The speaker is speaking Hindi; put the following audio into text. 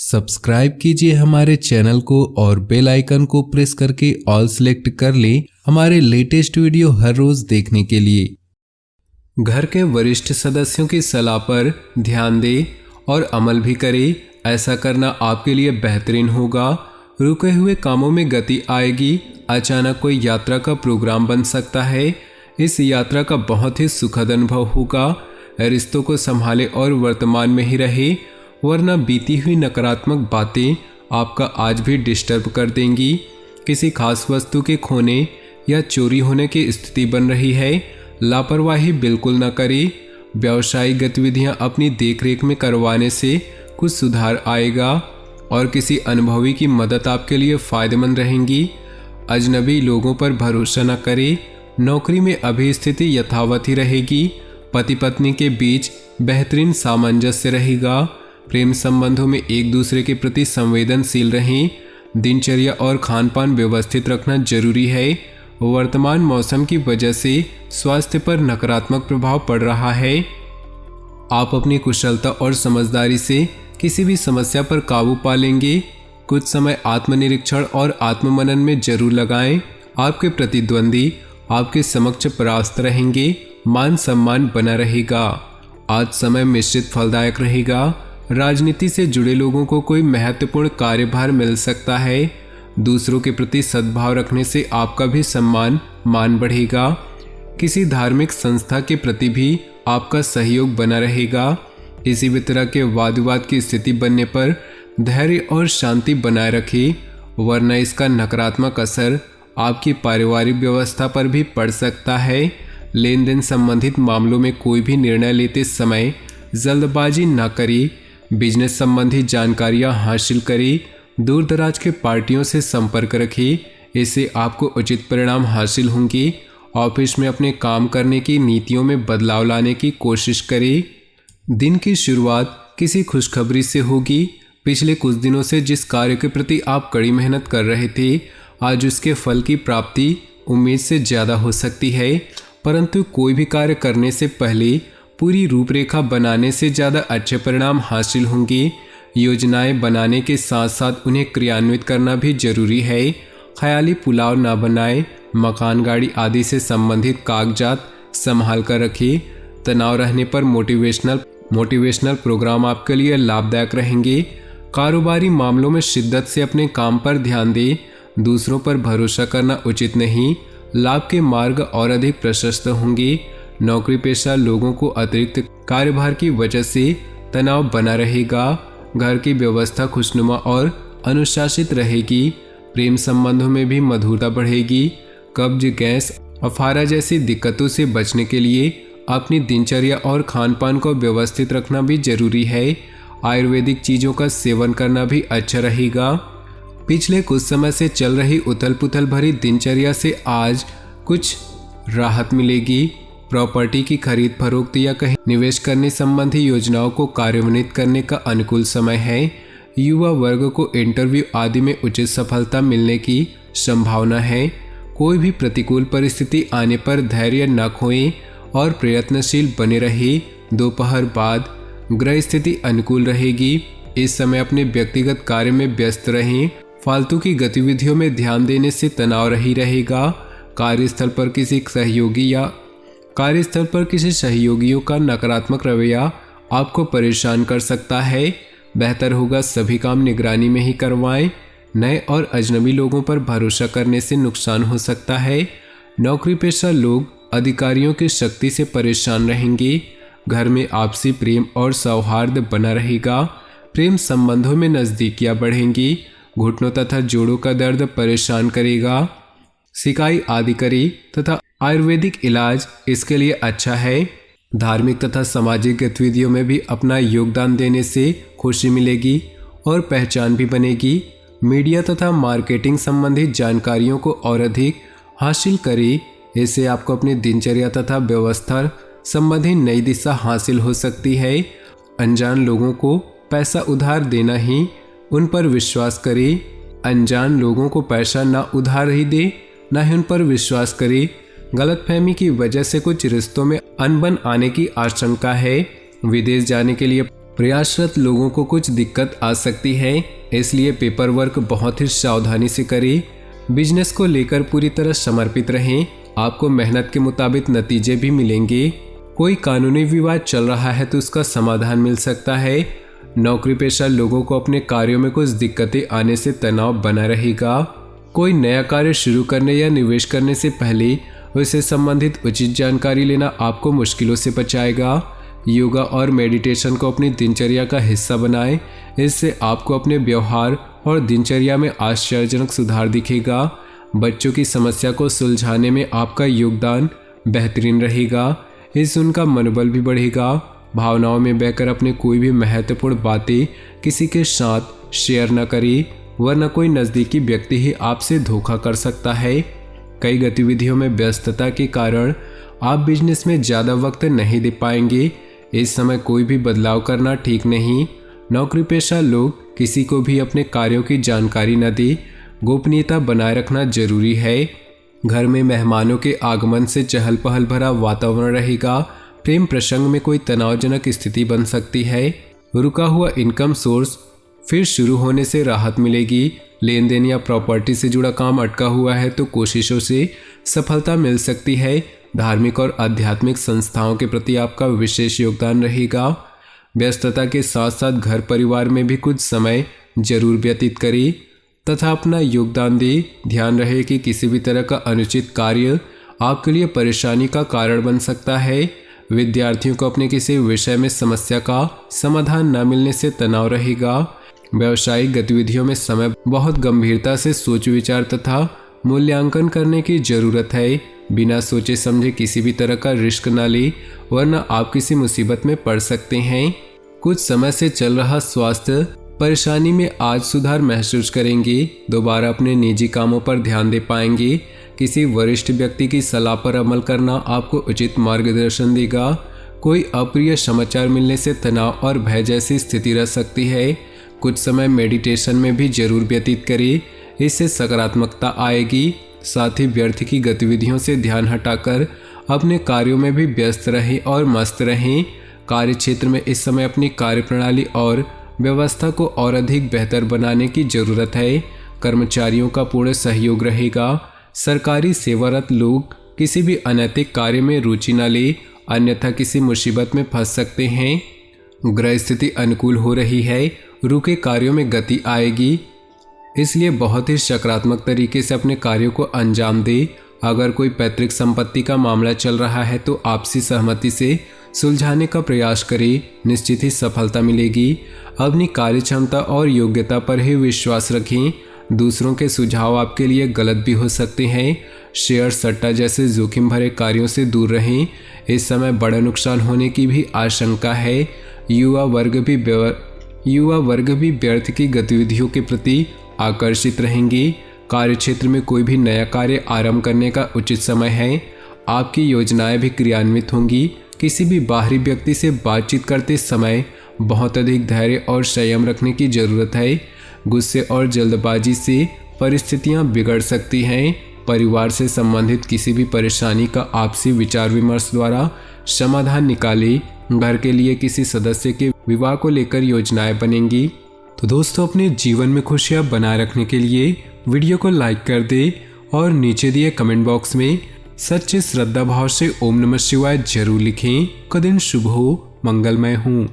सब्सक्राइब कीजिए हमारे चैनल को और बेल आइकन को प्रेस करके ऑल सेलेक्ट कर लें हमारे लेटेस्ट वीडियो हर रोज देखने के लिए। घर के वरिष्ठ सदस्यों की सलाह पर ध्यान दें और अमल भी करें। ऐसा करना आपके लिए बेहतरीन होगा। रुके हुए कामों में गति आएगी। अचानक कोई यात्रा का प्रोग्राम बन सकता है। इस यात्रा का बहुत ही सुखद अनुभव होगा। रिश्तों को संभाले और वर्तमान में ही रहे, वरना बीती हुई नकारात्मक बातें आपका आज भी डिस्टर्ब कर देंगी। किसी खास वस्तु के खोने या चोरी होने की स्थिति बन रही है। लापरवाही बिल्कुल न करें। व्यावसायिक गतिविधियां अपनी देखरेख में करवाने से कुछ सुधार आएगा और किसी अनुभवी की मदद आपके लिए फायदेमंद रहेंगी। अजनबी लोगों पर भरोसा न करें। नौकरी में अभी स्थिति यथावत ही रहेगी। पति पत्नी के बीच बेहतरीन सामंजस्य रहेगा। प्रेम संबंधों में एक दूसरे के प्रति संवेदनशील रहें। दिनचर्या और खान पान व्यवस्थित रखना जरूरी है। वर्तमान मौसम की वजह से स्वास्थ्य पर नकारात्मक प्रभाव पड़ रहा है। आप अपनी कुशलता और समझदारी से किसी भी समस्या पर काबू पा लेंगे। कुछ समय आत्मनिरीक्षण और आत्ममनन में जरूर लगाएं। आपके प्रतिद्वंदी आपके समक्ष परास्त रहेंगे। मान सम्मान बना रहेगा। आज समय मिश्रित फलदायक रहेगा। राजनीति से जुड़े लोगों को कोई महत्वपूर्ण कार्यभार मिल सकता है। दूसरों के प्रति सद्भाव रखने से आपका भी सम्मान मान बढ़ेगा। किसी धार्मिक संस्था के प्रति भी आपका सहयोग बना रहेगा। किसी भी तरह के वाद विवाद की स्थिति बनने पर धैर्य और शांति बनाए रखें, वरना इसका नकारात्मक असर आपकी पारिवारिक व्यवस्था पर भी पड़ सकता है। लेन देन संबंधित मामलों में कोई भी निर्णय लेते समय जल्दबाजी न करें। बिजनेस संबंधी जानकारियां हासिल करें। दूर दराज के पार्टियों से संपर्क रखें, इससे आपको उचित परिणाम हासिल होंगे। ऑफिस में अपने काम करने की नीतियों में बदलाव लाने की कोशिश करें। दिन की शुरुआत किसी खुशखबरी से होगी। पिछले कुछ दिनों से जिस कार्य के प्रति आप कड़ी मेहनत कर रहे थे, आज उसके फल की प्राप्ति उम्मीद से ज़्यादा हो सकती है। परंतु कोई भी कार्य करने से पहले पूरी रूपरेखा बनाने से ज़्यादा अच्छे परिणाम हासिल होंगे। योजनाएं बनाने के साथ साथ उन्हें क्रियान्वित करना भी जरूरी है। ख्याली पुलाव ना बनाएं। मकान, गाड़ी आदि से संबंधित कागजात संभाल कर रखें। तनाव रहने पर मोटिवेशनल प्रोग्राम आपके लिए लाभदायक रहेंगे। कारोबारी मामलों में शिद्दत से अपने काम पर ध्यान दें। दूसरों पर भरोसा करना उचित नहीं। लाभ के मार्ग और अधिक प्रशस्त होंगे। नौकरी पेशा लोगों को अतिरिक्त कार्यभार की वजह से तनाव बना रहेगा। घर की व्यवस्था खुशनुमा और अनुशासित रहेगी। प्रेम संबंधों में भी मधुरता बढ़ेगी। कब्ज, गैस, अफारा जैसी दिक्कतों से बचने के लिए अपनी दिनचर्या और खान पान को व्यवस्थित रखना भी जरूरी है। आयुर्वेदिक चीज़ों का सेवन करना भी अच्छा रहेगा। पिछले कुछ समय से चल रही उथल पुथल भरी दिनचर्या से आज कुछ राहत मिलेगी। प्रॉपर्टी की खरीद फरोख्त या कहीं निवेश करने संबंधी योजनाओं को कार्यान्वित करने का अनुकूल समय है। युवा वर्ग को इंटरव्यू आदि में उचित सफलता मिलने की संभावना है। कोई भी प्रतिकूल परिस्थिति आने पर धैर्य न खोएं और प्रयत्नशील बने रहे। दोपहर बाद ग्रह स्थिति अनुकूल रहेगी। इस समय अपने व्यक्तिगत कार्य में व्यस्त रहें। फालतू की गतिविधियों में ध्यान देने से तनाव ही रहेगा। कार्यस्थल पर किसी सहयोगियों का नकारात्मक रवैया आपको परेशान कर सकता है। बेहतर होगा सभी काम निगरानी में ही करवाएं। नए और अजनबी लोगों पर भरोसा करने से नुकसान हो सकता है। नौकरी पेशा लोग अधिकारियों की शक्ति से परेशान रहेंगे। घर में आपसी प्रेम और सौहार्द बना रहेगा। प्रेम संबंधों में नज़दीकियां बढ़ेंगी। घुटनों तथा जोड़ों का दर्द परेशान करेगा। सिकाई आदि करें तथा आयुर्वेदिक इलाज इसके लिए अच्छा है। धार्मिक तथा सामाजिक गतिविधियों में भी अपना योगदान देने से खुशी मिलेगी और पहचान भी बनेगी। मीडिया तथा मार्केटिंग संबंधित जानकारियों को और अधिक हासिल करें। इससे आपको अपनी दिनचर्या तथा व्यवस्था संबंधी नई दिशा हासिल हो सकती है। अनजान लोगों को पैसा उधार देना ही उन पर विश्वास करें। अनजान लोगों को पैसा ना उधार ही दे, ना ही उन पर विश्वास करें। गलतफहमी की वजह से कुछ रिश्तों में अनबन आने की आशंका है। विदेश जाने के लिए प्रयासरत लोगों को कुछ दिक्कत आ सकती है, इसलिए पेपर वर्क बहुत ही सावधानी से करें। बिजनेस को लेकर पूरी तरह समर्पित रहें, आपको मेहनत के मुताबिक नतीजे भी मिलेंगे। कोई कानूनी विवाद चल रहा है तो उसका समाधान मिल सकता है। नौकरी पेशा लोगों को अपने कार्यों में कुछ दिक्कतें आने से तनाव बना रहेगा। कोई नया कार्य शुरू करने या निवेश करने से पहले उससे संबंधित उचित जानकारी लेना आपको मुश्किलों से बचाएगा। योगा और मेडिटेशन को अपनी दिनचर्या का हिस्सा बनाएं, इससे आपको अपने व्यवहार और दिनचर्या में आश्चर्यजनक सुधार दिखेगा। बच्चों की समस्या को सुलझाने में आपका योगदान बेहतरीन रहेगा, इससे उनका मनोबल भी बढ़ेगा। भावनाओं में बहकर अपने कोई भी महत्वपूर्ण बातें किसी के साथ शेयर न करें, वरना कोई नज़दीकी व्यक्ति ही आपसे धोखा कर सकता है। कई गतिविधियों में व्यस्तता के कारण आप बिजनेस में ज़्यादा वक्त नहीं दे पाएंगे। इस समय कोई भी बदलाव करना ठीक नहीं। नौकरी पेशा लोग किसी को भी अपने कार्यों की जानकारी न दे, गोपनीयता बनाए रखना जरूरी है। घर में मेहमानों के आगमन से चहल पहल भरा वातावरण रहेगा। प्रेम प्रसंग में कोई तनावजनक स्थिति बन सकती है। रुका हुआ इनकम सोर्स फिर शुरू होने से राहत मिलेगी। लेन देन या प्रॉपर्टी से जुड़ा काम अटका हुआ है तो कोशिशों से सफलता मिल सकती है। धार्मिक और आध्यात्मिक संस्थाओं के प्रति आपका विशेष योगदान रहेगा। व्यस्तता के साथ साथ घर परिवार में भी कुछ समय जरूर व्यतीत करें तथा अपना योगदान दें। ध्यान रहे कि किसी भी तरह का अनुचित कार्य आपके लिए परेशानी का कारण बन सकता है। विद्यार्थियों को अपने किसी विषय में समस्या का समाधान न मिलने से तनाव रहेगा। व्यावसायिक गतिविधियों में समय बहुत गंभीरता से सोच विचार तथा मूल्यांकन करने की जरूरत है। बिना सोचे समझे किसी भी तरह का रिस्क न ले, वरना आप किसी मुसीबत में पड़ सकते हैं। कुछ समय से चल रहा स्वास्थ्य परेशानी में आज सुधार महसूस करेंगे। दोबारा अपने निजी कामों पर ध्यान दे पाएंगे। किसी वरिष्ठ व्यक्ति की सलाह पर अमल करना आपको उचित मार्गदर्शन देगा। कोई अप्रिय समाचार मिलने से तनाव और भय जैसी स्थिति रह सकती है। कुछ समय मेडिटेशन में भी जरूर व्यतीत करें, इससे सकारात्मकता आएगी। साथ ही व्यर्थ की गतिविधियों से ध्यान हटाकर अपने कार्यों में भी व्यस्त रहें और मस्त रहें। कार्य क्षेत्र में इस समय अपनी कार्यप्रणाली और व्यवस्था को और अधिक बेहतर बनाने की जरूरत है। कर्मचारियों का पूर्ण सहयोग रहेगा। सरकारी सेवारत लोग किसी भी अनैतिक कार्य में रुचि न ले, अन्यथा किसी मुसीबत में फंस सकते हैं। ग्रह स्थिति अनुकूल हो रही है, रुके कार्यों में गति आएगी, इसलिए बहुत ही सकारात्मक तरीके से अपने कार्यों को अंजाम दे। अगर कोई पैतृक संपत्ति का मामला चल रहा है तो आपसी सहमति से सुलझाने का प्रयास करें, निश्चित ही सफलता मिलेगी। अपनी कार्य क्षमता और योग्यता पर ही विश्वास रखें। दूसरों के सुझाव आपके लिए गलत भी हो सकते हैं। शेयर सट्टा जैसे जोखिम भरे कार्यों से दूर रहें, इस समय बड़ा नुकसान होने की भी आशंका है। युवा वर्ग भी व्यर्थ की गतिविधियों के प्रति आकर्षित रहेंगी। कार्यक्षेत्र में कोई भी नया कार्य आरंभ करने का उचित समय है। आपकी योजनाएं भी क्रियान्वित होंगी। किसी भी बाहरी व्यक्ति से बातचीत करते समय बहुत अधिक धैर्य और संयम रखने की जरूरत है। गुस्से और जल्दबाजी से परिस्थितियां बिगड़ सकती हैं। परिवार से संबंधित किसी भी परेशानी का आपसी विचार विमर्श द्वारा समाधान निकालें। घर के लिए किसी सदस्य के विवाह को लेकर योजनाएं बनेंगी। तो दोस्तों, अपने जीवन में खुशियां बनाए रखने के लिए वीडियो को लाइक कर दें और नीचे दिए कमेंट बॉक्स में सच्चे श्रद्धा भाव से ओम नमः शिवाय जरूर लिखें। का दिन शुभ हो, मंगलमय हो।